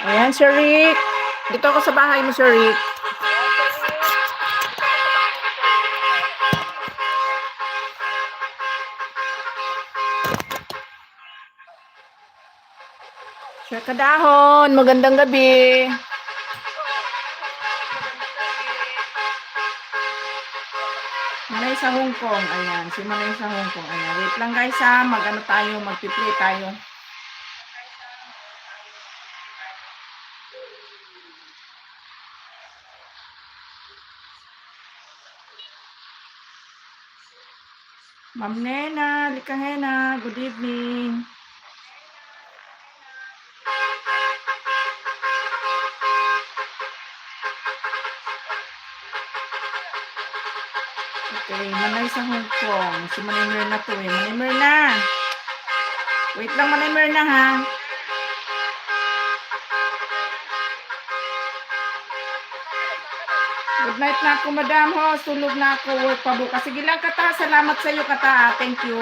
Ayan, Sir Rick. Dito ako sa bahay mo, Sir Rick. Sir Kadahon, magandang gabi. Manay sa Hong Kong. Ayan, si Manay sa Hong Kong. Ayan, wait lang guys ha. Mag-ano tayo, mag-play tayo. Ma'am Nena, Likahena, good evening. Okay, Manay sa Hong Kong. Si Manay Myrna to eh. Manay Myrna. Wait lang, Manay Myrna ha. Good night na ako, madam ho. Tulog na ako. Work pa bukas. Sige lang, Kata. Salamat sa iyo, Kata. Thank you.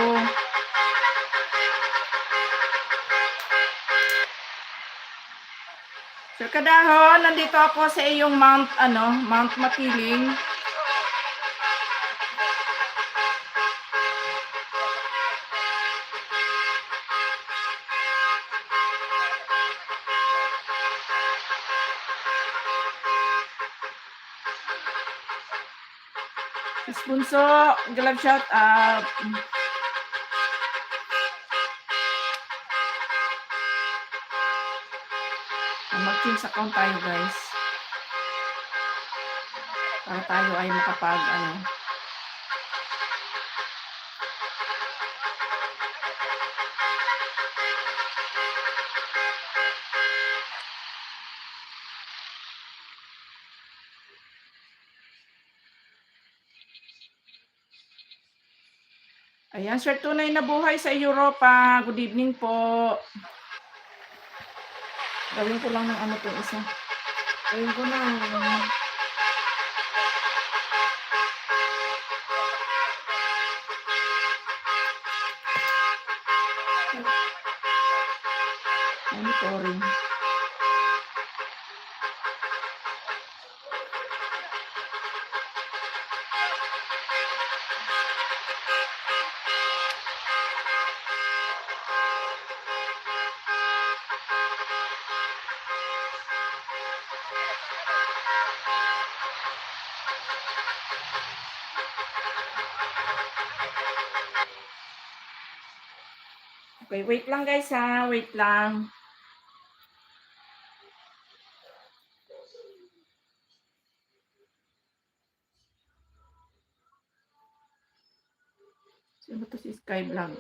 Sir Kadahon, nandito ako sa iyong Mount Makiling. Bunso, galag shout out. Mag-change account tayo guys. Para tayo ay makapag Ayan, Sir Tunay na Buhay sa Europa. Good evening po. Gawin ko lang ng itong isa. Gawin ko lang. Monitoring. Okay, wait lang guys ha. Wait lang. Sino to si Skyblog?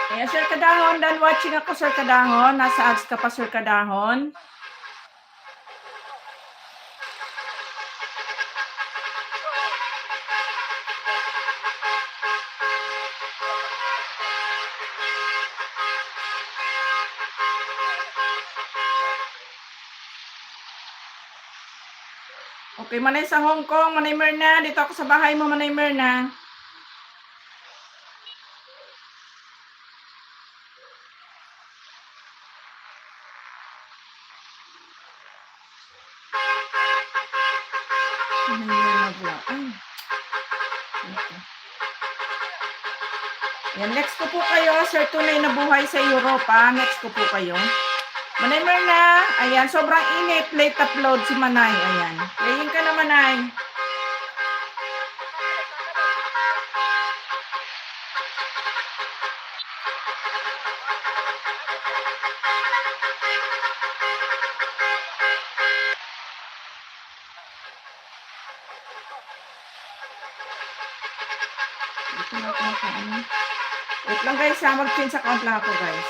Ayan, Sir Kadahon. Done watching ako, Sir Kadahon. Nasa ads ka pa, Sir Kadahon. Okay, Manay sa Hong Kong. Manay Myrna. Dito ako sa bahay mo, Manay Myrna. Yan, next ko po kayo, Sir Tunay na Buhay sa Europa. Next ko po kayo. Manay Myrna, ayan, sobrang init. Late upload si Manay. Ayan. Playing ka na, Manay. Wait lang guys ha, mag-change account lang ako guys.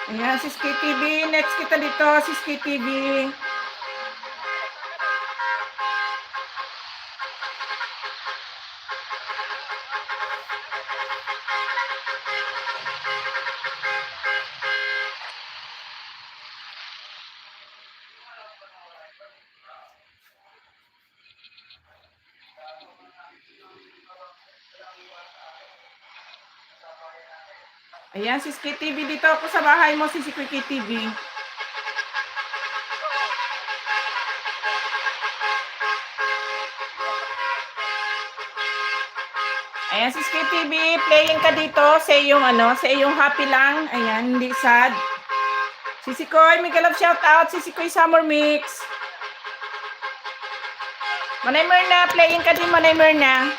Ayan, si SKTV. Next kita dito, si SKTV. Ayan, si SKTV dito ako sa bahay mo, si SKTV. Ayan, si SKTV, playing ka dito sa iyong sa iyong happy lang. Ayan, hindi sad. Sisi Koy, may galap shout out. Sisi Koy Summer Mix. Manay Myrna, playing ka din, Manay Myrna.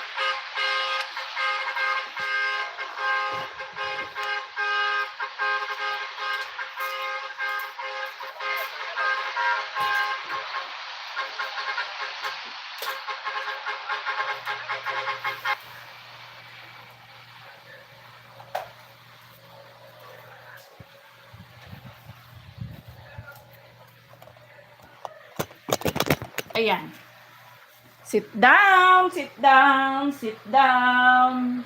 Ayan. Sit down, sit down, sit down.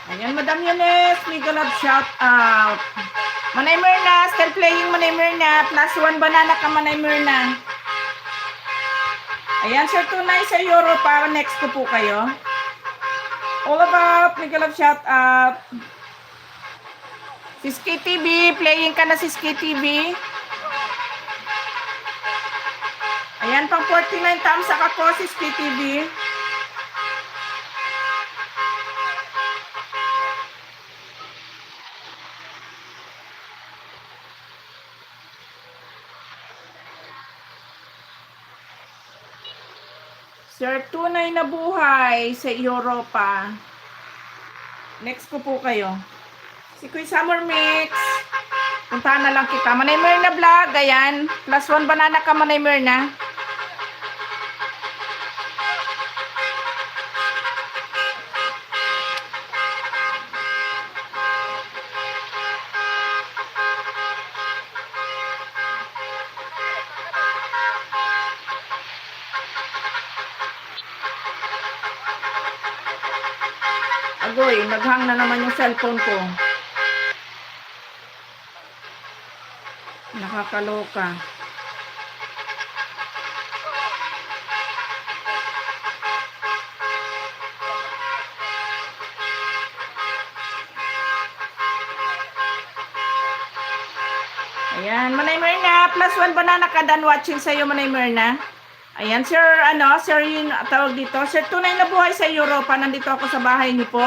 Ayan, Madam Yunes, mega love shout out. Manay Myrna, still playing Manay Myrna. +1 banana ka Manay Myrna. Ayan, Sir Tunay sa Europa. Next ko po kayo. All about, mega love shout out. Si SKTV, playing ka na si SKTV. Ayan, pang 49 thumbs ako si SKTV. Sir, tunay na buhay sa Europa. Next ko po kayo. Si Kuy Summer Mix. Puntahan na lang kita. Manay Myrna vlog. Ayan. +1 banana ka, Manay Myrna. Agoy, naghang na naman yung cellphone ko. Nakakaloka. Ayan, Manay Myrna, +1 banana ka done watching sa'yo, Manay Myrna. Ayan, Sir, Sir yung tawag dito. Sir, tunay na buhay sa Europa. Nandito ako sa bahay niyo po.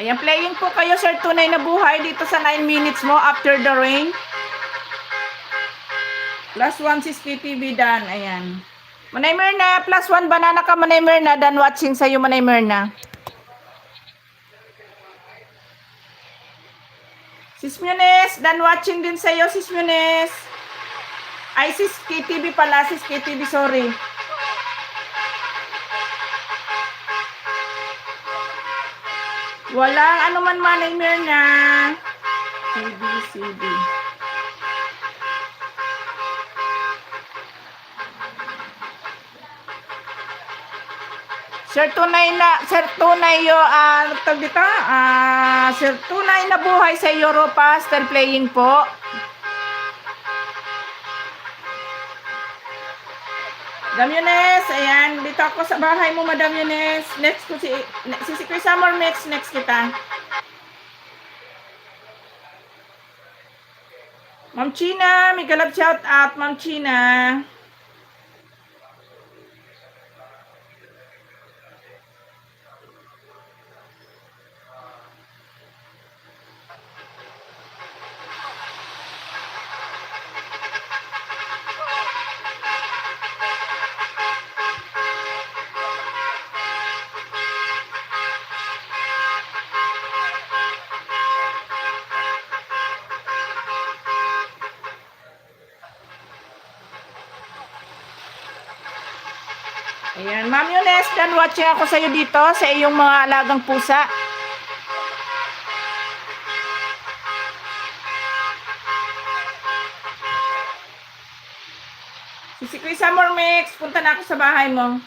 Ayan, playing po kayo, Sir, tunay na buhay dito sa 9 minutes mo after the rain. +1 si SKTV Dan. Ayan. Manay Myrna, +1 banana ka, Manay Myrna. Dan watching sa'yo, Manay Myrna. Sis Munes, dan watching din sa'yo, Sis Munes. Ay, Sis KTV pala, Sis KTV, sorry. Walang anuman, Manay Myrna. CB. Sir tunay na buhay sa Europa, still playing po. Madam Yunes, ayan, dito ako sa bahay mo, Madam Yunes. Next ko si Kuy Summer Mix, next kita. Ma'am China, may galap shout out, Ma'am China. Ayan, Ma'am Yunes, done watching ako sa iyo dito sa iyong mga alagang pusa. Si Chris Summer Mix, punta na ako sa bahay mo.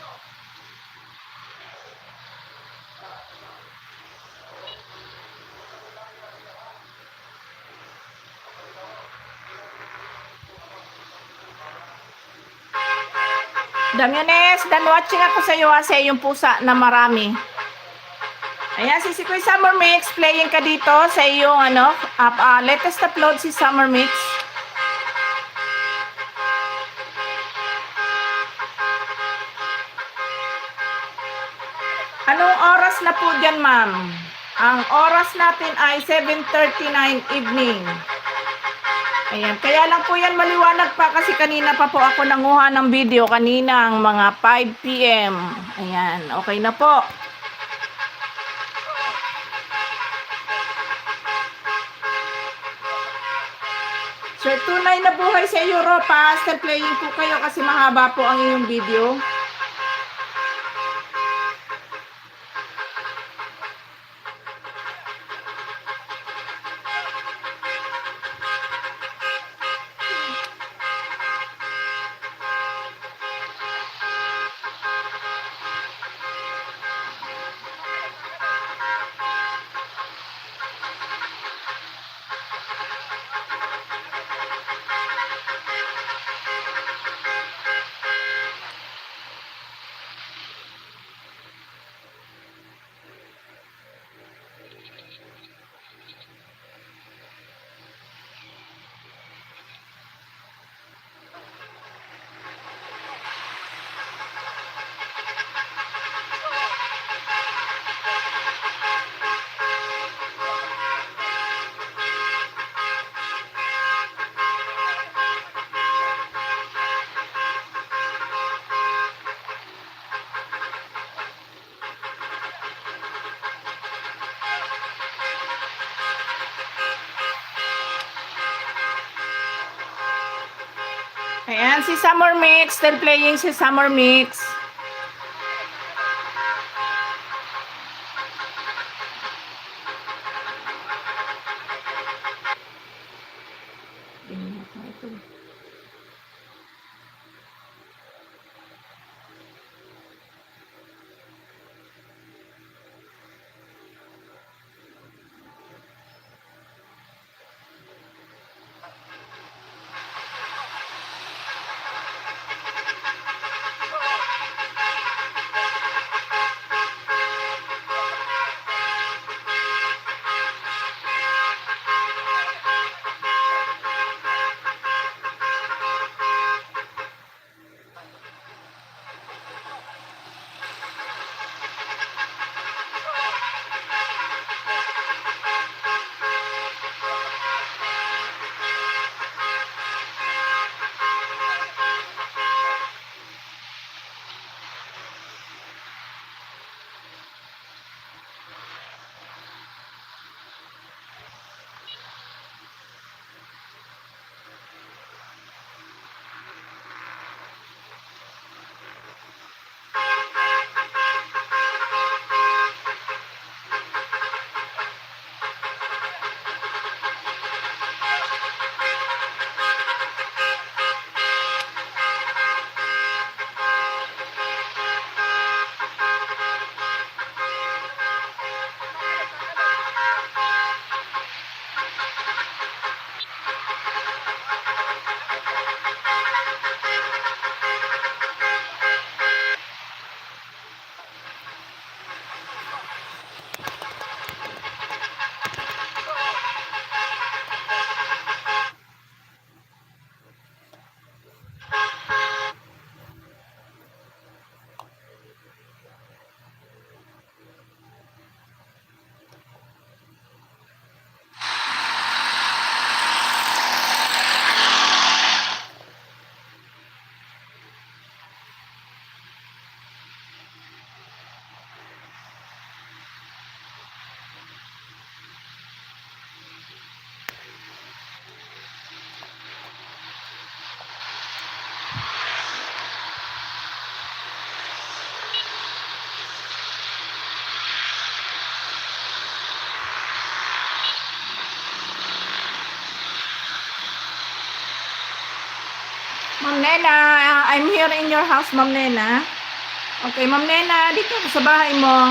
Damyones, done watching ako sa iyo sa iyong pusa na marami. Ayan, si Chris Summer Mix, playing ka dito sa iyong latest upload si Summer Mix. Anong oras na po dyan, ma'am? Ang oras natin ay 7:39 evening. Ayan, kaya lang po yan maliwanag pa kasi kanina pa po ako nanguha ng video kanina ang mga 5 PM. Ayan, okay na po. Sir, tunay na buhay sa Europa. Still playing po kayo kasi mahaba po ang iyong video. Ayan, si Summer Mix. Still playing si Summer Mix. Ma'am Nena, I'm here in your house, Ma'am Nena. Okay, Ma'am Nena, dito ako sa bahay mo.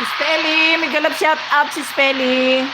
Si Spelly, may galap shout out si Spelly.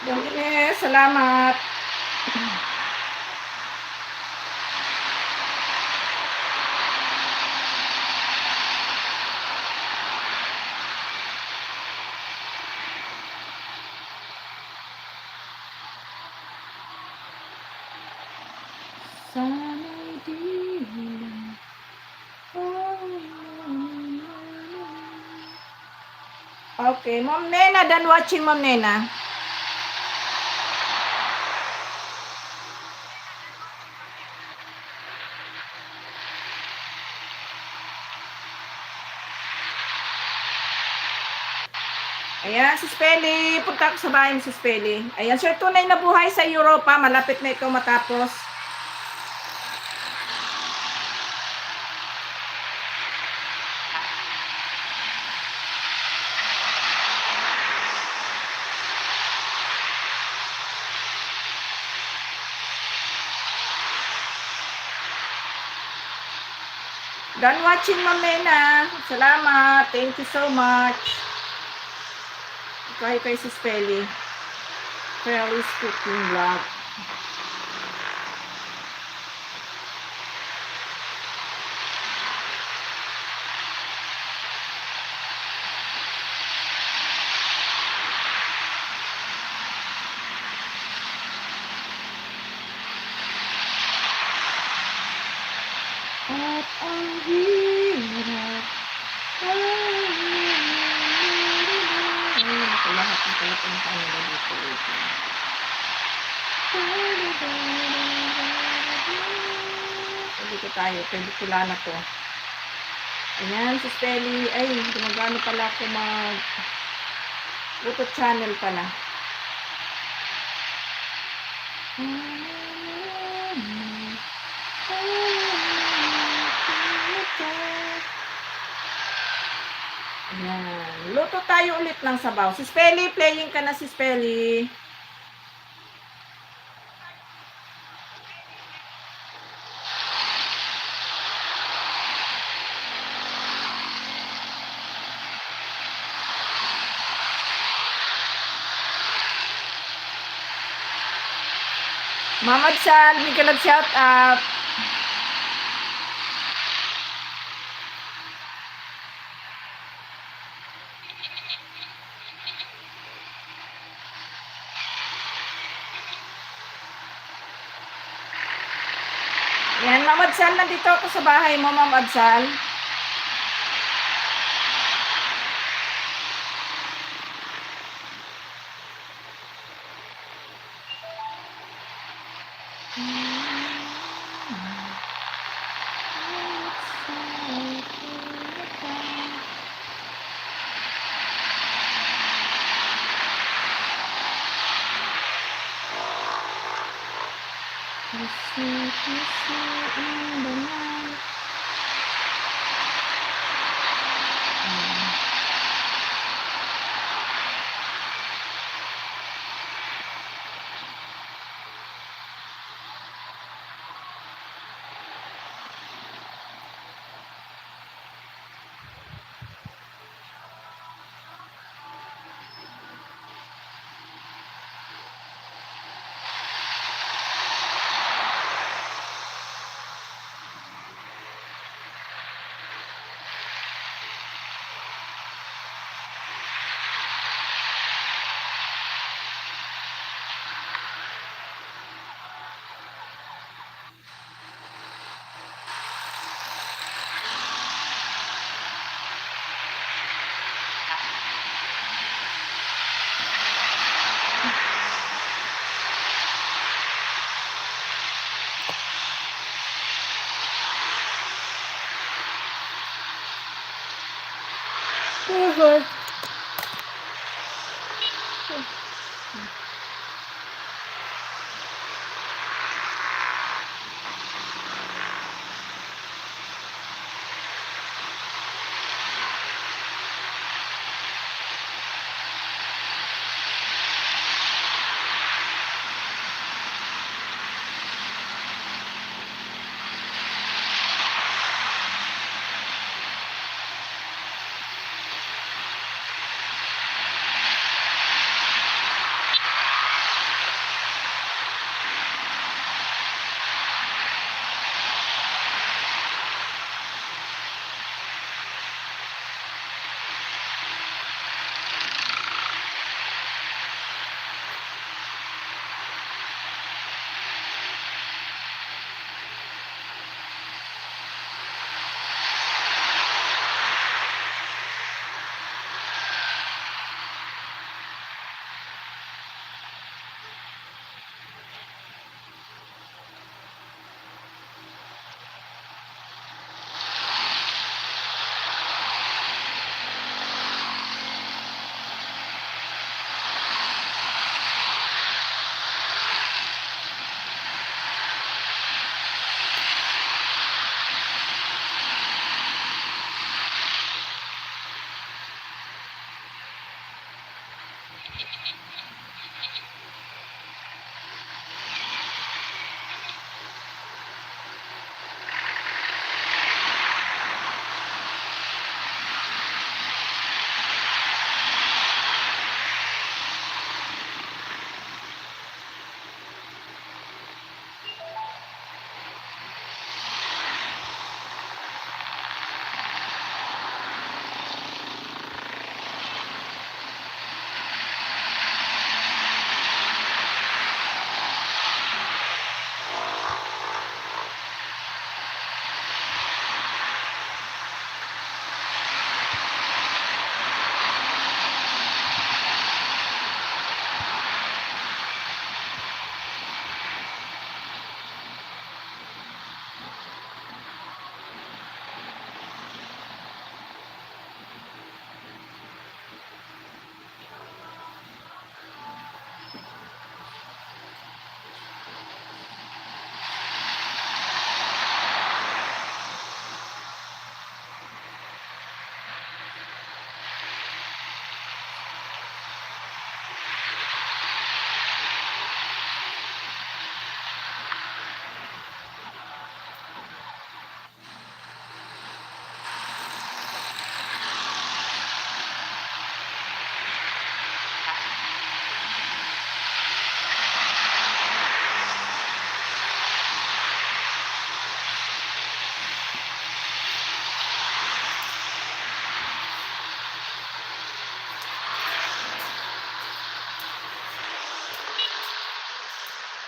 Don Ines, salamat. Sana'y di lang. Okay, Ma'am Nena, done watching, Ma'am Nena. Ayan, si Spelly. Punta ako sa bahay ni si Spelly. Ayan, sir, tunay na buhay sa Europa. Malapit na ito matapos. Done watching, Ma'am Nena. Salamat. Thank you so much. Kay si Spelly. Feli's cooking vlog. At ang hirap. Lahat ng talagang kanila dito. Dito tayo. Pelikula na to. Ayan, si Spelly. Ay, gumagano pala ako YouTube channel pala. Ayan. Luto tayo ulit ng sabaw. Si Spelly, playing ka na si Spelly. Mama Sal, may kalag shout out. Yan, Ma'am Adsal, nandito ako sa bahay mo, Ma'am Adsal. Kissy in the night. Okay.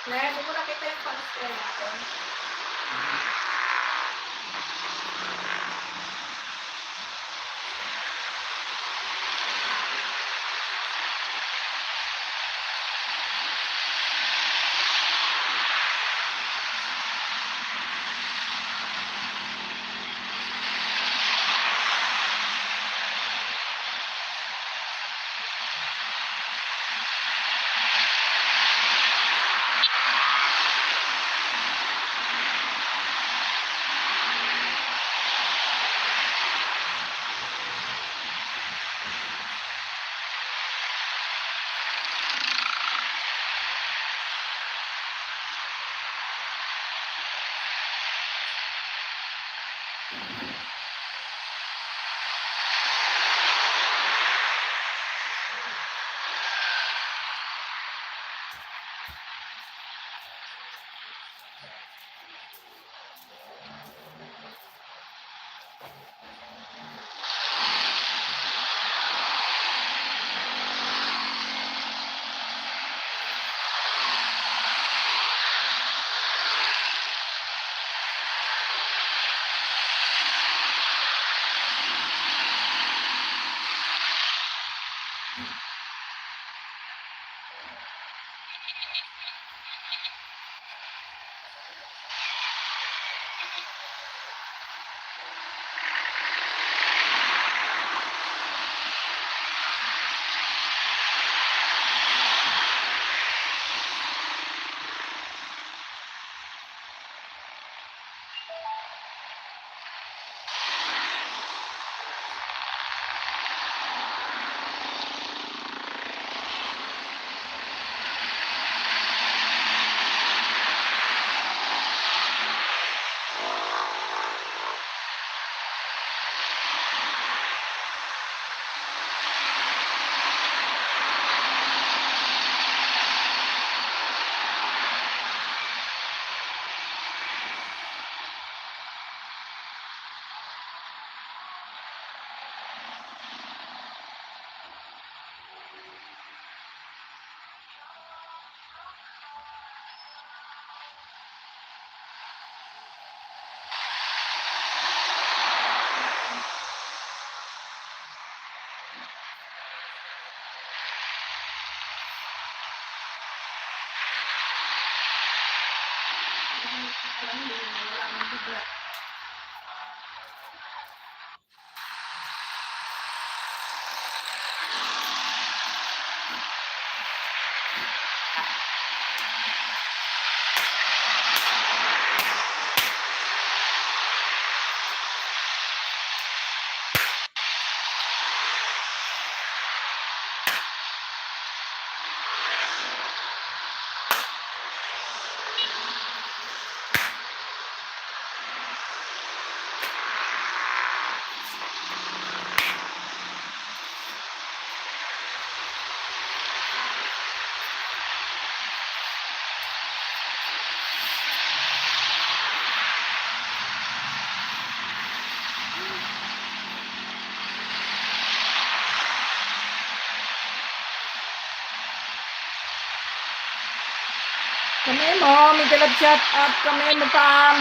Claire, di mo nakita yung pang-spray natin? Kami mo, may galap shout out kami mo Pam.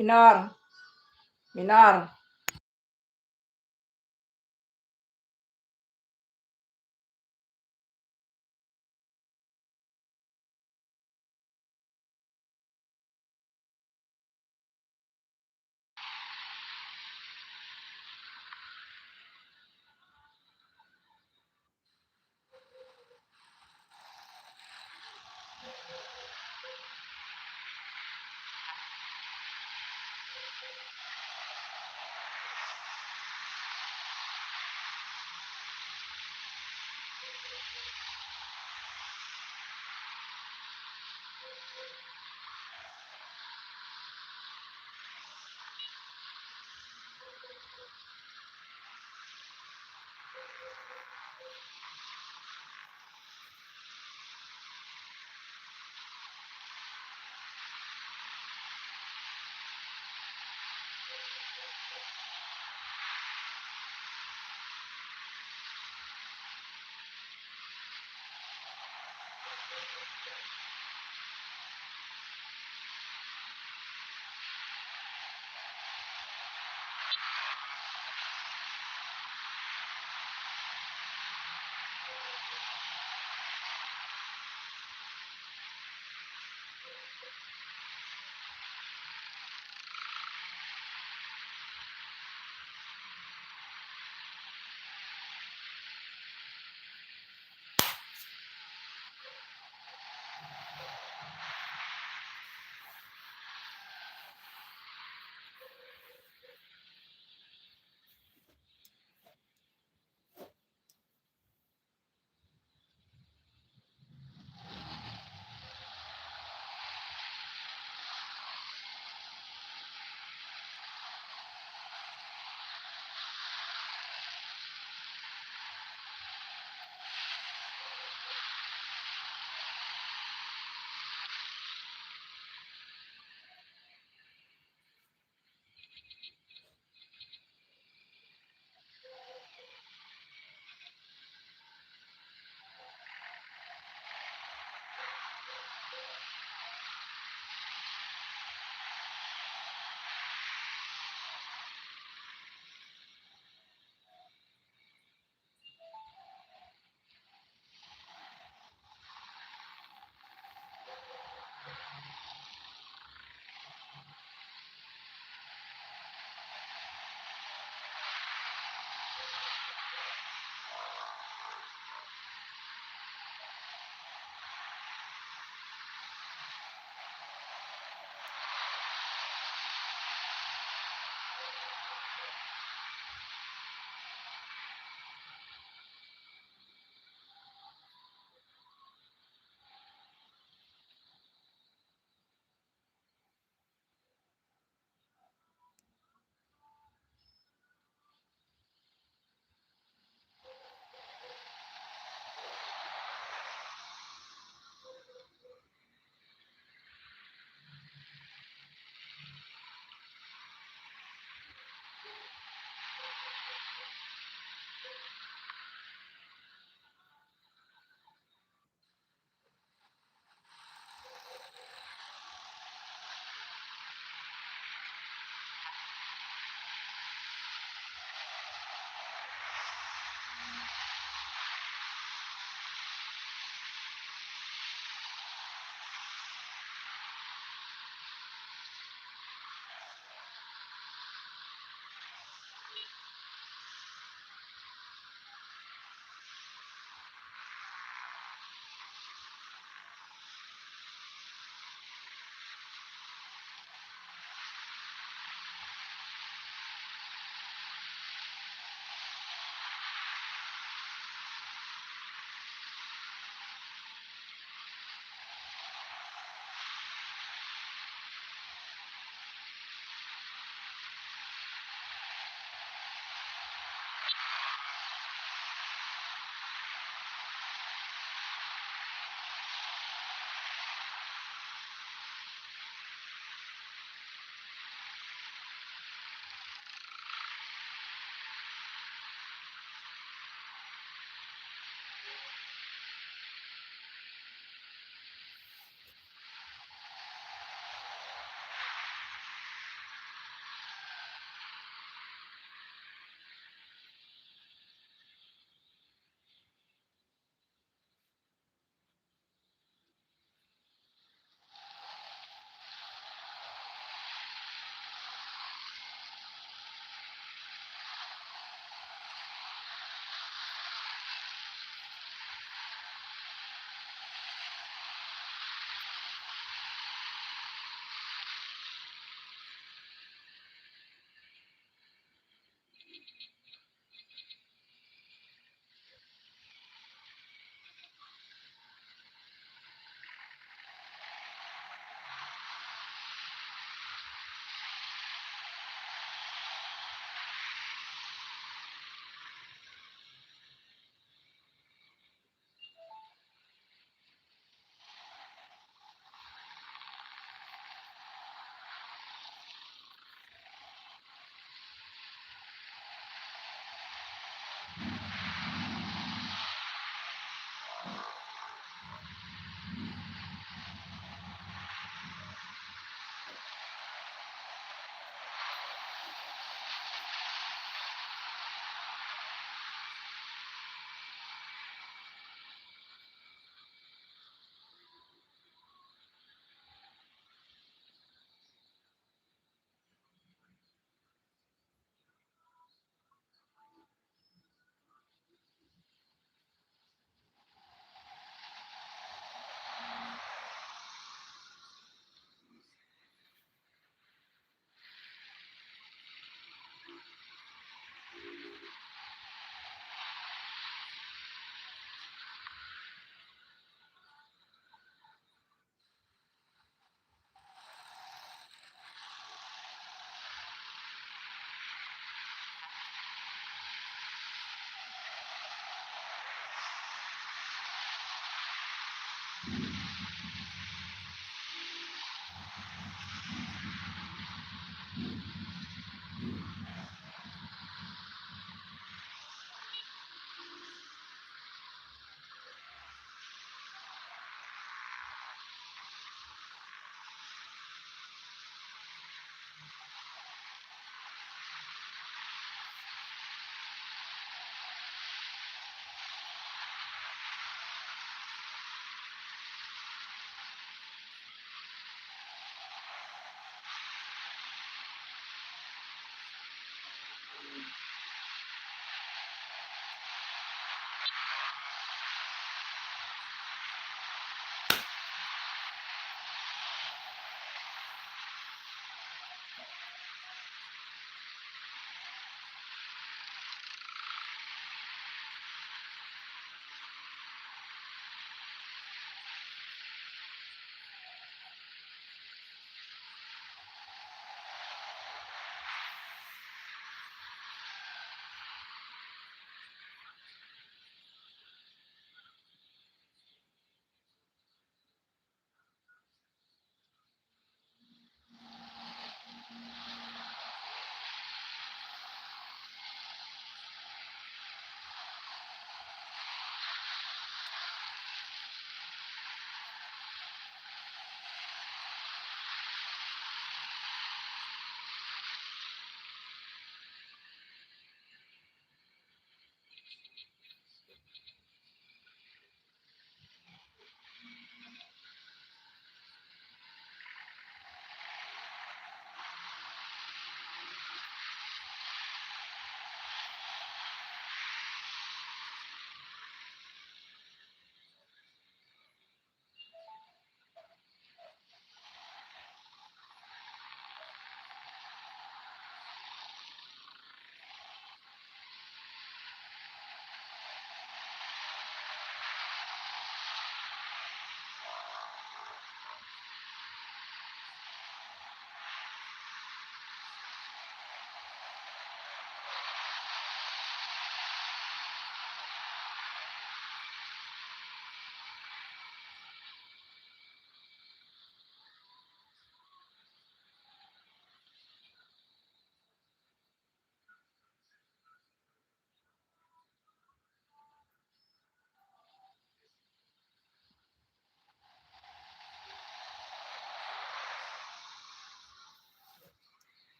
Minor. Minor.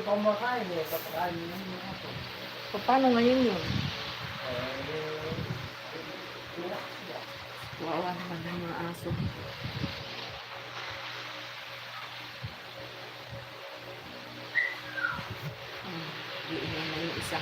pa kumakain eh. Papakain mo yung aso. So, paano ngayon yun? Relax siya. Wawa naman ng mga aso. Iinom na yung isa.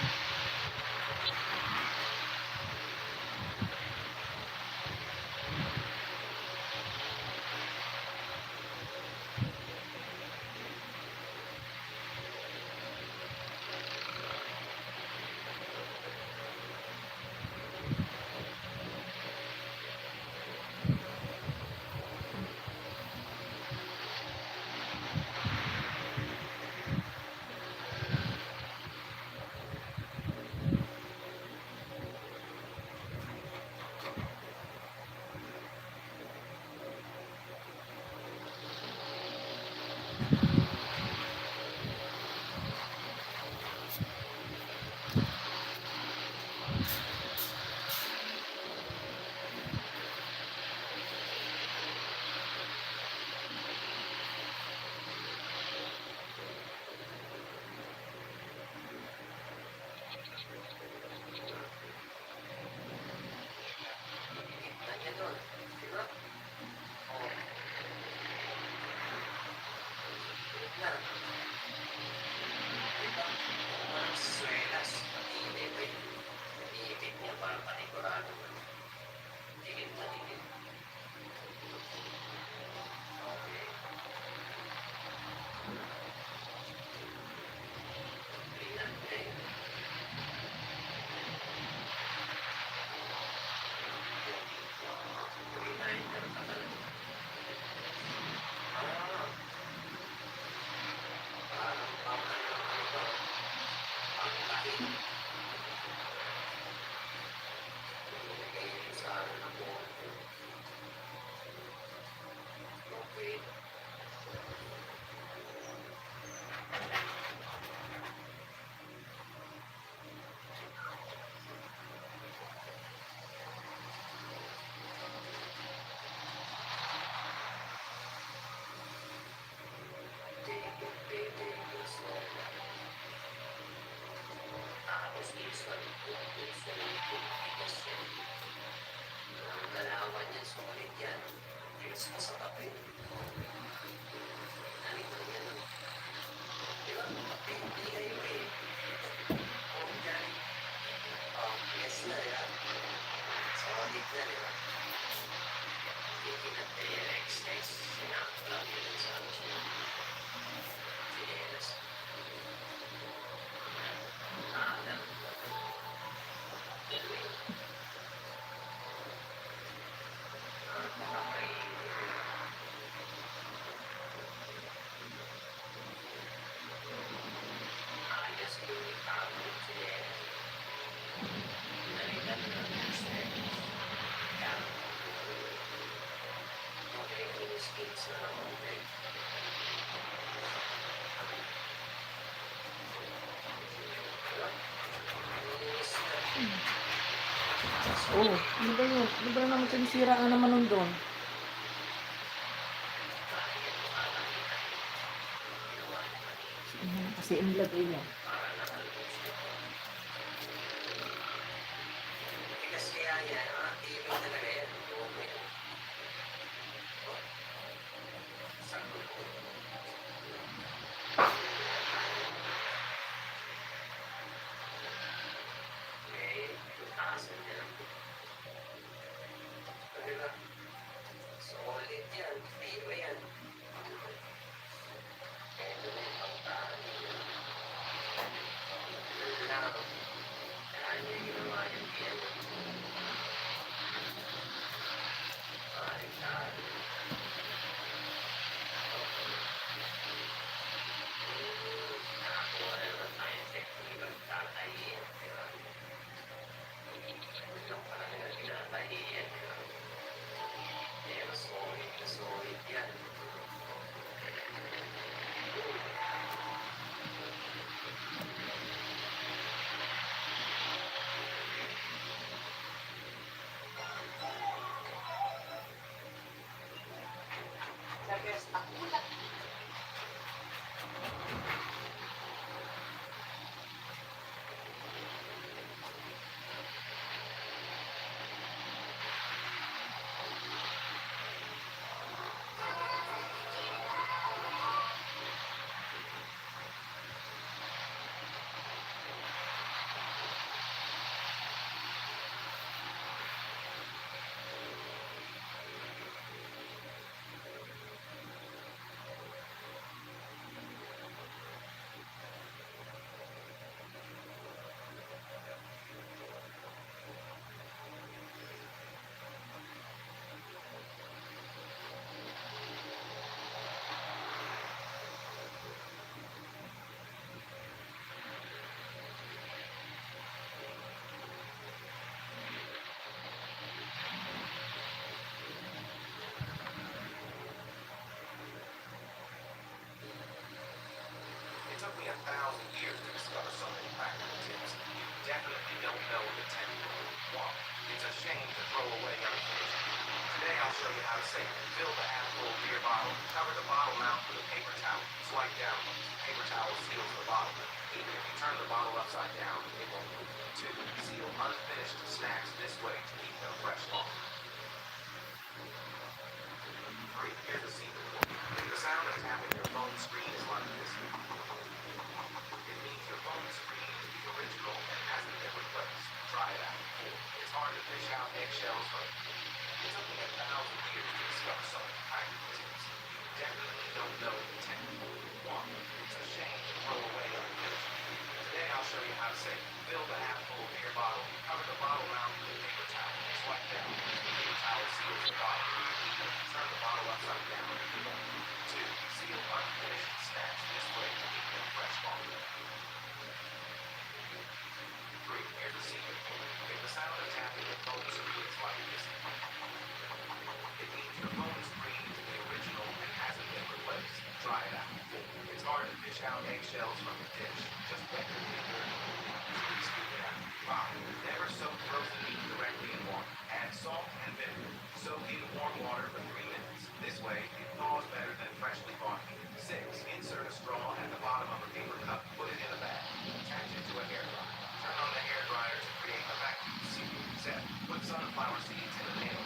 Oh, ano ba yun? Ano ba naman sinisira ka naman nun doon? Kasi inilagay niya. I'll show you how to save. Fill the half-full beer bottle, cover the bottle mouth with a paper towel. Swipe down. Paper towel seals the bottle. Even if you turn the bottle upside down, it won't move. 2. Seal unfinished snacks this way to keep them fresh long. 3. Here's a secret. The sound of tapping your phone screen is like this. It means your phone screen is the original and hasn't been replaced. Try it out. 4. It's hard to fish out eggshells from. It took me 1,000 years to discover some practical tips. You definitely don't know the 10. 1. It's a shame to throw away unfinished. Today I'll show you how to save. Fill the half-full beer bottle, cover the bottle mouth with a paper towel. Swipe down. The paper towel seals the bottle. Even if you turn the bottle upside down, it won't. 2. Seal unfinished snacks this way to keep them fresh longer. 3. Here's the secret. If the sound of tapping your phone screen is like this, it means your phone screen is the original and hasn't been replaced. Try it out. 4. It's hard to fish out eggshells from a dish. Just wet your finger and scoop it out. 5. Never soak frozen meat directly in water. Add salt and vinegar. Soak in warm water for 3 minutes. This way, it thaws better than freshly bought meat. 6. Insert a straw at the bottom of a paper cup. Put it in a bag. Attach it to a hair dryer. Turn on the hair dryer to create a vacuum seal. 7. Put sunflower seeds in a nail.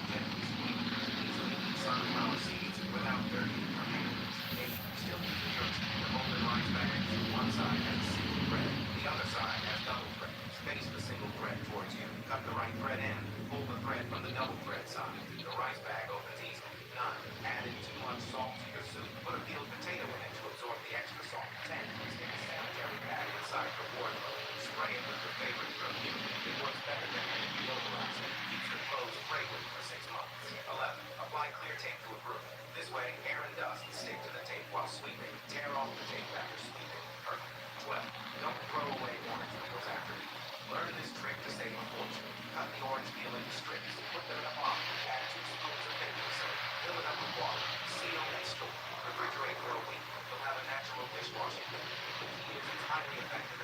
Gently squeeze. Easily eat sunflower seeds without dirty your hands. 8. Still using your teeth to hold the rice bags. One side has a single thread. The other side has double thread. Face the single thread towards you. Cut the right thread in. Pull the thread from the double thread side. The rice bag opens easily. 9. Add in too much salt to your soup. Put a peeled potato in it to absorb the extra salt. 10. Stick a sanitary pad inside your wardrobe. Spray it with your favorite perfume. It works better than any deodorizer. Keeps your clothes fragrant for 6 months. 11. Apply clear tape to a broom. This way, air and dust stick to the tape while sweeping. Tear off the tape after sweeping. Perfect. 12. Don't throw away orange peels after eating. Learn this trick to save a fortune. Cut the orange peel into strips. Put them in a bottle. Add 2 spoons of baking soda. Fill it up with water. Seal and store. Refrigerate for a week. You'll have a natural dishwashing liquid. The key is it's highly effective